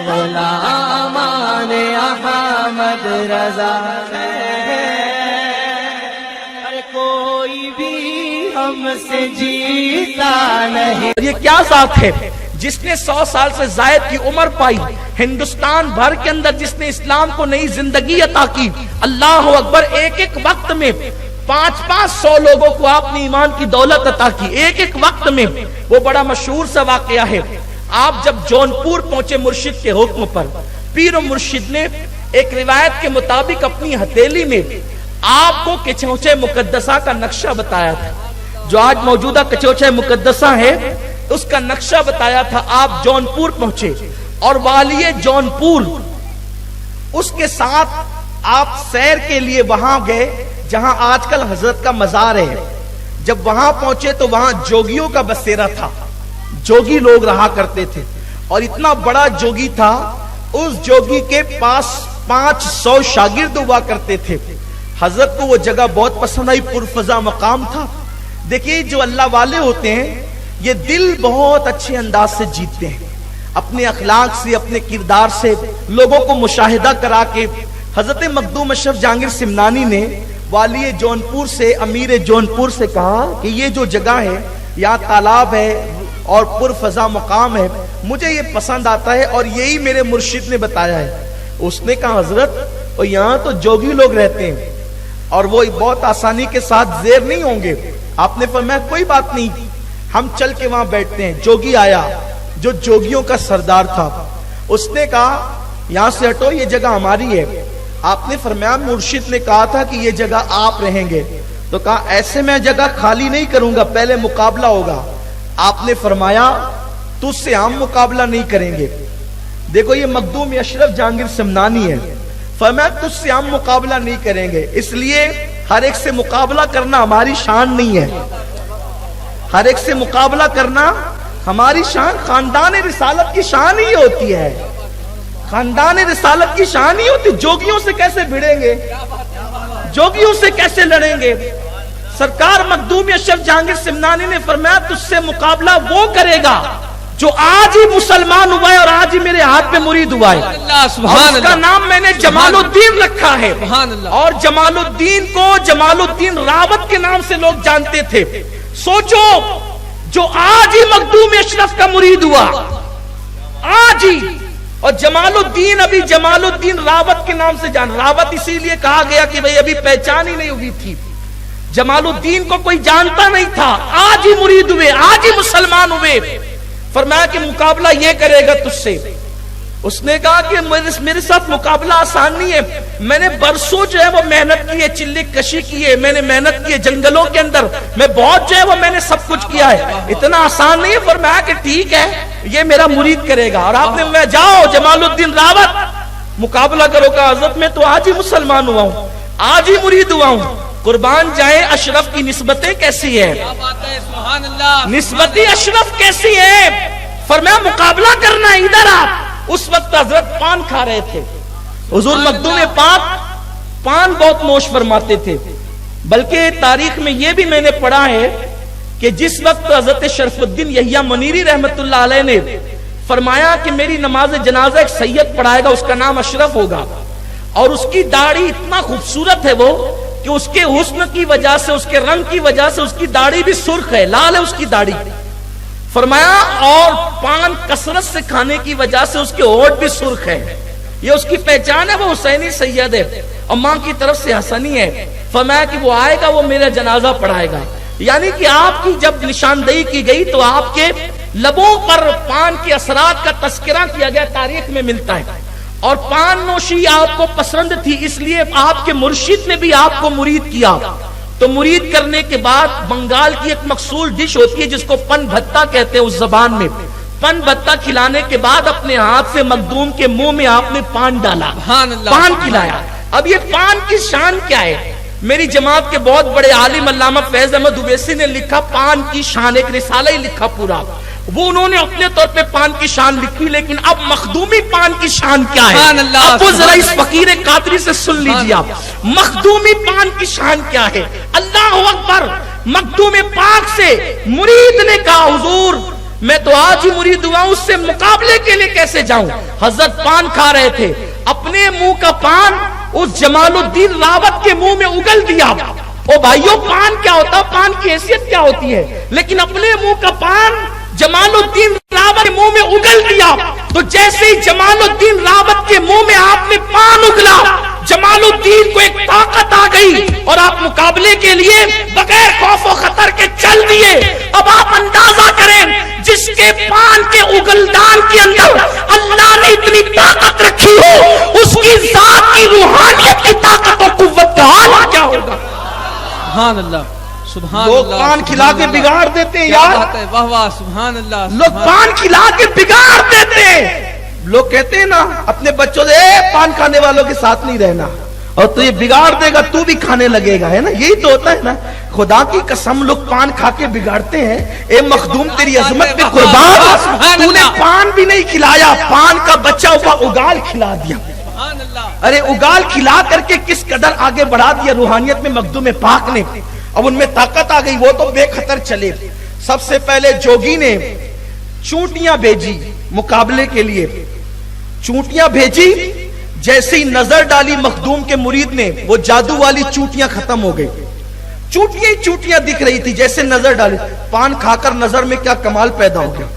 غلامان احمد رضا کوئی بھی ہم سے جیتا نہیں. یہ کیا ذات ہے جس نے 100 سال سے زائد کی عمر پائی, ہندوستان بھر کے اندر جس نے اسلام کو نئی زندگی عطا کی. اللہ اکبر, ایک ایک وقت میں 500 لوگوں کو آپ نے ایمان کی دولت عطا کی, ایک ایک وقت میں. وہ بڑا مشہور سا واقعہ ہے. آپ جب جونپور پہنچے مرشد کے حکم پر, پیر و مرشد نے ایک روایت کے مطابق اپنی ہتھیلی میں آپ کو کچوچے مقدسہ کا نقشہ بتایا تھا. جو آج موجودہ کچوچے مقدسہ ہے اس کا نقشہ بتایا تھا. آپ جونپور پہنچے اور والی جونپور اس کے ساتھ آپ سیر کے لیے وہاں گئے جہاں آج کل حضرت کا مزار ہے. جب وہاں پہنچے تو وہاں جوگیوں کا بسیرا تھا, جوگی لوگ رہا کرتے تھے, اور اتنا بڑا جوگی تھا, اس جوگی کے پاس 500 شاگرد ہوا کرتے تھے. حضرت کو وہ جگہ بہت پسند آئی, پرفضا مقام تھا. دیکھیے جو اللہ والے ہوتے ہیں یہ دل بہت اچھے انداز سے جیتتے ہیں, اپنے اخلاق سے, اپنے کردار سے, لوگوں کو مشاہدہ کرا کے. حضرت مخدوم اشرف جہانگیر سمنانی نے والی جونپور سے, امیر جونپور سے کہا کہ یہ جو جگہ ہے یہاں تالاب ہے اور پرفضا مقام ہے, مجھے یہ پسند آتا ہے اور یہی میرے مرشد نے بتایا ہے. اس نے کہا حضرت اور یہاں تو جوگی لوگ رہتے ہیں اور وہ بہت آسانی کے ساتھ زیر نہیں ہوں گے. آپ نے فرمایا کوئی بات نہیں, ہم چل کے وہاں بیٹھتے ہیں. جوگی آیا جو جوگیوں کا سردار تھا, اس نے کہا یہاں سے ہٹو, یہ جگہ ہماری ہے. آپ نے فرمایا مرشد نے کہا تھا کہ یہ جگہ آپ رہیں گے. تو کہا ایسے میں جگہ خالی نہیں کروں گا, پہلے مقابلہ ہوگا. آپ نے فرمایا تجھ سے ہم مقابلہ نہیں کریں گے. دیکھو یہ مخدوم اشرف جہانگیر سمنانی ہے. فرمایا تجھ سے ہم مقابلہ نہیں کریں گے, اس لیے ہر ایک سے مقابلہ کرنا ہماری شان نہیں ہے. ہر ایک سے مقابلہ کرنا ہماری شان, خاندان رسالت کی شان ہی ہوتی ہے. خاندان رسالت کی شان ہی ہوتی. جوگیوں سے کیسے بھڑیں گے, جوگیوں سے کیسے لڑیں گے. سرکار مخدوم اشرف جہانگیر سمنانی نے فرمایا تجھ سے مقابلہ وہ کرے گا جو آج ہی مسلمان ہوا ہے اور آج ہی میرے ہاتھ پہ مرید ہوا ہے. اور اس کا نام میں نے جمال الدین رکھا ہے. اور جمال الدین کو جمال الدین راوت کے نام سے لوگ جانتے تھے. سوچو جو آج ہی مخدوم اشرف کا مرید ہوا, آج ہی, اور جمال الدین ابھی جمال الدین راوت کے نام سے جان. راوت اسی لیے کہا گیا کہ بھئی ابھی پہچان ہی نہیں ہوئی تھی. جمال الدین کو کوئی جانتا نہیں تھا, آج ہی مرید ہوئے, آج ہی مسلمان ہوئے. فرمایا کہ مقابلہ یہ کرے گا تجھ سے. اس نے کہا کہ میرے ساتھ مقابلہ آسان نہیں ہے, میں نے برسوں جو ہے وہ محنت کی ہے, چلی کشی کی ہے, میں نے محنت کی ہے جنگلوں کے اندر, میں بہت جو ہے وہ میں نے سب کچھ کیا ہے, اتنا آسان نہیں ہے. فرمایا کہ ٹھیک ہے یہ میرا مرید کرے گا. اور آپ نے میں جاؤ جمال الدین راوت مقابلہ کرو. کا حضرت میں تو آج ہی مسلمان ہوا ہوں, آج ہی مرید ہوا ہوں. قربان جائے اشرف کی نسبتیں کیسی ہے, نسبتی اشرف کیسی ہے. فرمایا مقابلہ کرنا ادھر آپ. اس وقت حضرت پان کھا رہے تھے. حضور مخدوم پاک پان بہت نوش فرماتے تھے. بلکہ تاریخ میں یہ بھی میں نے پڑھا ہے کہ جس وقت حضرت شرف الدین یحییٰ منیری رحمت اللہ علیہ نے فرمایا کہ میری نماز جنازہ ایک سید پڑھائے گا, اس کا نام اشرف ہوگا, اور اس کی داڑھی اتنا خوبصورت ہے وہ کہ اس کے حسن کی وجہ سے, اس کے رنگ کی وجہ سے اس کی داڑھی بھی سرخ ہے, لال ہے اس کی داڑھی. فرمایا اور پان کثرت سے کھانے کی وجہ سے اس کے ہونٹ بھی سرخ ہے, یہ اس کی پہچان ہے, وہ حسینی سید ہے اور ماں کی طرف سے حسنی ہے. فرمایا کہ وہ آئے گا, وہ میرا جنازہ پڑھائے گا. یعنی کہ آپ کی جب نشاندہی کی گئی تو آپ کے لبوں پر پان کے اثرات کا تذکرہ کیا گیا, تاریخ میں ملتا ہے. اور پان نوشی آپ کو پسند تھی, اس لیے آپ کے مرشد نے بھی آپ کو مرید کیا. تو مرید کرنے کے بعد بنگال کی ایک مقصول ڈش ہوتی ہے جس کو پن بھتا کہتے ہیں اس زبان میں. پن بھتا کھلانے کے بعد اپنے ہاتھ سے مخدوم کے منہ میں آپ نے پان ڈالا, پان کھلایا. اب یہ پان کی شان کیا ہے؟ میری جماعت کے بہت بڑے عالم علامہ فیض احمد اویسی نے لکھا پان کی شان, ایک رسالہ ہی لکھا پورا. وہ انہوں نے اپنے طور پہ پان کی شان لکھی, لیکن اب مخدومی پان کی شان کیا ہے؟ اب وہ ذرا اس فقیر قادری سے سن لیجیے آپ, مخدومی پان کی شان کیا ہے. اللہ اکبر. مخدوم پاک سے مرید نے کہا حضور میں تو آج ہی مرید ہوا ہوں، اس سے مقابلے کے لیے کیسے جاؤں؟ حضرت پان کھا رہے تھے، اپنے منہ کا پان اس جمال الدین راوت کے منہ میں اگل دیا۔ او بھائیو، پان کیا ہوتا؟ پان کی حیثیت کیا ہوتی ہے؟ لیکن اپنے منہ کا پان جمال الدین راوت کے منہ میں اگل دیا، تو جیسے ہی جمال الدین راوت کے منہ میں آپ نے پان اگلا، جمال الدین کو ایک طاقت آ گئی اور آپ مقابلے کے لیے بغیر خوف و خطر کے چل دیے۔ اب آپ اندازہ کریں، جس کے پان کے اگلدان کے اندر اللہ نے اتنی طاقت رکھی ہو، اس کی ذات کی روحانیت کی طاقت اور قوت کا حال کیا ہوگا؟ سبحان اللہ، سبحان لوگ اللہ، پان کھلا کے بگاڑ دیتے ہیں کیا یار، بات ہے، واہ واہ، سبحان اللہ، لوگ پان کھلا کے بگاڑ دیتے ہیں۔ لوگ کہتے ہیں نا اپنے بچوں سے، پان کھانے والوں کے ساتھ نہیں رہنا، اور تو یہ بگاڑ دے گا تو بھی کھانے لگے گا، ہے نا؟ یہی تو ہوتا ہے نا۔ خدا کی قسم لوگ پان کھا کے بگاڑتے ہیں۔ اے مخدوم، تیری عظمت پہ قربان، تو نے پان بھی نہیں کھلایا، پان کا بچا ہوا اگال کھلا دیا۔ سبحان اللہ، ارے اگال کھلا کر کے کس قدر آگے بڑھا دیا روحانیت میں مخدوم پاک نے۔ اب ان میں طاقت آ گئی، وہ تو بے خطر چلے۔ سب سے پہلے جوگی نے چونٹیاں بھیجی مقابلے کے لیے، چونٹیاں بھیجی، جیسے ہی نظر ڈالی مخدوم کے مرید نے، وہ جادو والی چونٹیاں ختم ہو گئی، چونٹیاں ہی چونٹیاں دکھ رہی تھی جیسے نظر ڈالی۔ پان کھا کر نظر میں کیا کمال پیدا ہو گیا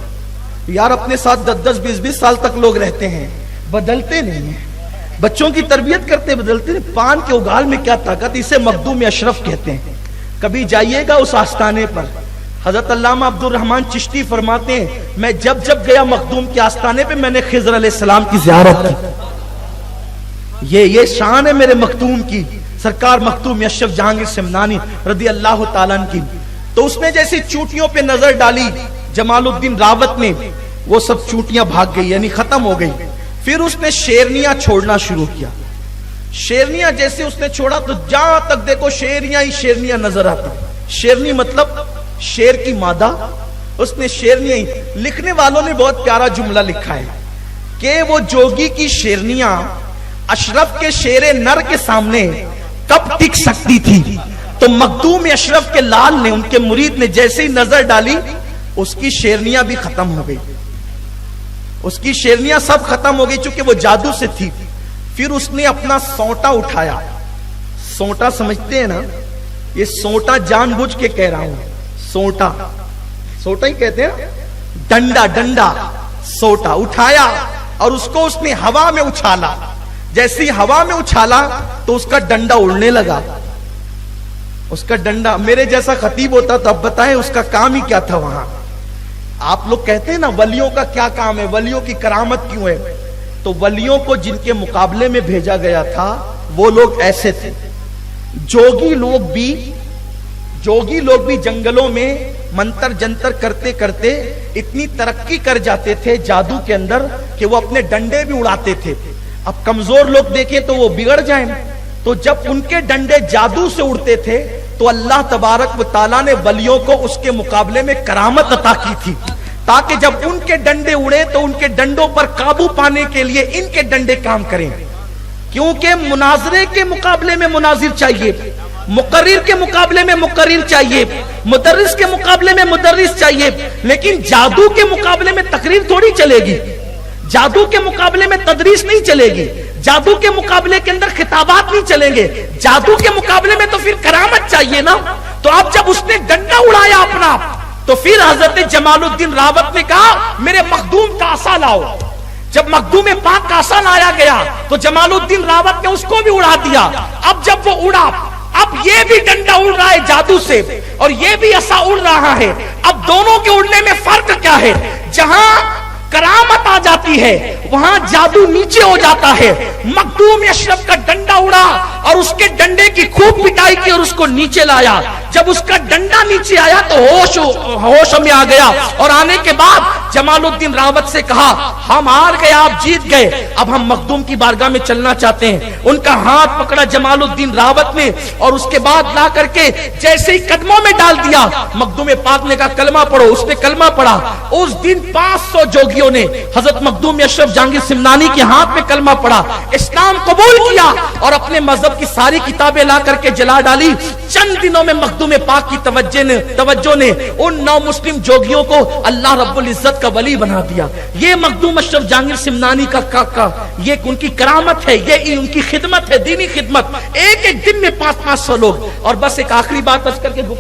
یار! اپنے ساتھ 10 20 سال تک لوگ رہتے ہیں، بدلتے نہیں ہیں، بچوں کی تربیت کرتے بدلتے نہیں۔ پان کے اگال میں کیا طاقت، اسے مخدوم اشرف کہتے ہیں۔ کبھی جائیے گا اس آستانے پر، حضرت علامہ عبد الرحمن چشتی فرماتے ہیں، میں جب گیا مخدوم کے آستانے پہ، میں نے خضر علیہ السلام کی زیارت کی۔ یہ شان ہے میرے مخدوم کی، سرکار مخدوم اشرف جہانگیر سمنانی رضی اللہ تعالیٰ عنہ کی۔ تو اس نے جیسے چوٹیوں پہ نظر ڈالی جمال الدین راوت نے، وہ سب چوٹیاں بھاگ گئی، یعنی ختم ہو گئی۔ پھر اس نے شیرنیاں چھوڑنا شروع کیا۔ شیرنیاں جیسے اس نے چھوڑا تو جہاں تک دیکھو شیرنیاں ہی شیرنیاں نظر آتی۔ شیرنی مطلب شیر کی مادہ، اس نے شیرنیاں ہی۔ لکھنے والوں نے بہت پیارا جملہ لکھا ہے کہ وہ جوگی کی شیرنیاں اشرف کے شیر نر کے سامنے کب ٹک سکتی تھی؟ تو مخدوم اشرف کے لال نے، ان کے مرید نے جیسے ہی نظر ڈالی، اس کی شیرنیاں بھی ختم ہو گئی، اس کی شیرنیاں سب ختم ہو گئی، چونکہ وہ جادو سے تھی۔ پھر اس نے اپنا سونٹا اٹھایا، سونٹا سمجھتے ہیں نا، یہ سونٹا جان بوجھ کے کہہ رہا ہوں، سونٹا، سونٹا ہی کہتے ہیں، ڈنڈا، ڈنڈا سونٹا اٹھایا اور اس کو اس نے ہوا میں اچھالا۔ جیسے ہوا میں اچھالا تو اس کا ڈنڈا اڑنے لگا، اس کا ڈنڈا۔ میرے جیسا خطیب ہوتا تو اب بتائیں اس کا کام ہی کیا تھا وہاں۔ آپ لوگ کہتے ہیں نا ولیوں کا کیا کام ہے، ولیوں کی کرامت کیوں ہے؟ تو ولیوں کو جن کے مقابلے میں بھیجا گیا تھا وہ لوگ ایسے تھے۔ جوگی لوگ بھی جنگلوں میں منتر جنتر کرتے کرتے اتنی ترقی کر جاتے تھے جادو کے اندر کہ وہ اپنے ڈنڈے بھی اڑاتے تھے۔ اب کمزور لوگ دیکھیں تو وہ بگڑ جائیں، تو جب ان کے ڈنڈے جادو سے اڑتے تھے تو اللہ تبارک و تعالیٰ نے ولیوں کو اس کے مقابلے میں کرامت عطا کی تھی، تاکہ جب ان کے ڈنڈے اڑے تو ان کے ڈنڈوں پر قابو پانے کے لیے ان کے ڈنڈے کام کریں۔ کیونکہ مناظرے کے مقابلے میں مناظر چاہیے، مقرر کے مقابلے میں مقرر چاہیے، مدرس کے مقابلے میں مدرس چاہیے، لیکن جادو کے مقابلے میں تقریر تھوڑی چلے گی، جادو کے مقابلے میں تدریس نہیں چلے گی، جادو کے مقابلے کے اندر خطابات نہیں چلیں گے، جادو کے مقابلے میں تو پھر کرامت چاہیے نا۔ تو اب جب اس نے ڈنڈا اڑایا اپنا، تو پھر حضرت جمال الدین راوت نے کہا میرے مخدوم کا عصا لاؤ۔ جب مخدوم پاک کا عصا لایا گیا تو جمال الدین راوت نے اس کو بھی اڑا دیا۔ اب جب وہ اڑا، اب یہ بھی ڈنڈا اڑ رہا ہے جادو سے اور یہ بھی عصا اڑ رہا ہے۔ اب دونوں کے اڑنے میں فرق کیا ہے؟ جہاں کرامت آ جاتی ہے وہاں جادو نیچے ہو جاتا ہے۔ مخدوم اشرف کا ڈنڈا اڑا اور اس کے ڈنڈے کی خوب پٹائی کی اور اس کو نیچے لایا۔ جب اس کا ڈنڈا نیچے آیا تو ہوش میں آ گیا، اور آنے کے بعد جمال الدین راوت سے کہا ہم ہار گئے، آپ جیت گئے، اب ہم مخدوم کی بارگاہ میں چلنا چاہتے ہیں۔ ان کا ہاتھ پکڑا جمال الدین راوت نے اور اس کے بعد لا کر کے جیسے ہی قدموں میں ڈال دیا، مخدوم پاک نے کہا کلمہ پڑھو۔ اس نے کلمہ پڑھا۔ اس دن 500 جوگیوں نے حضرت مخدوم اشرف جہانگیر سمنانی کے ہاتھ میں کلمہ پڑھا، اسلام قبول کیا اور اپنے مذہب مذہب کی ساری کتابیں لا کر کے جلا ڈالی. چند دنوں میں مخدوم پاک کی توجہ نے ان 9 مسلم جوگیوں کو اللہ رب العزت کا ولی بنا دیا. یہ مخدوم اشرف جہانگیر سمنانی کا یہ ان کی کرامت ہے, یہ ان کی خدمت ہے, دینی خدمت. ایک ایک دن میں 500 لوگ. اور بس ایک آخری بات عرض کر کے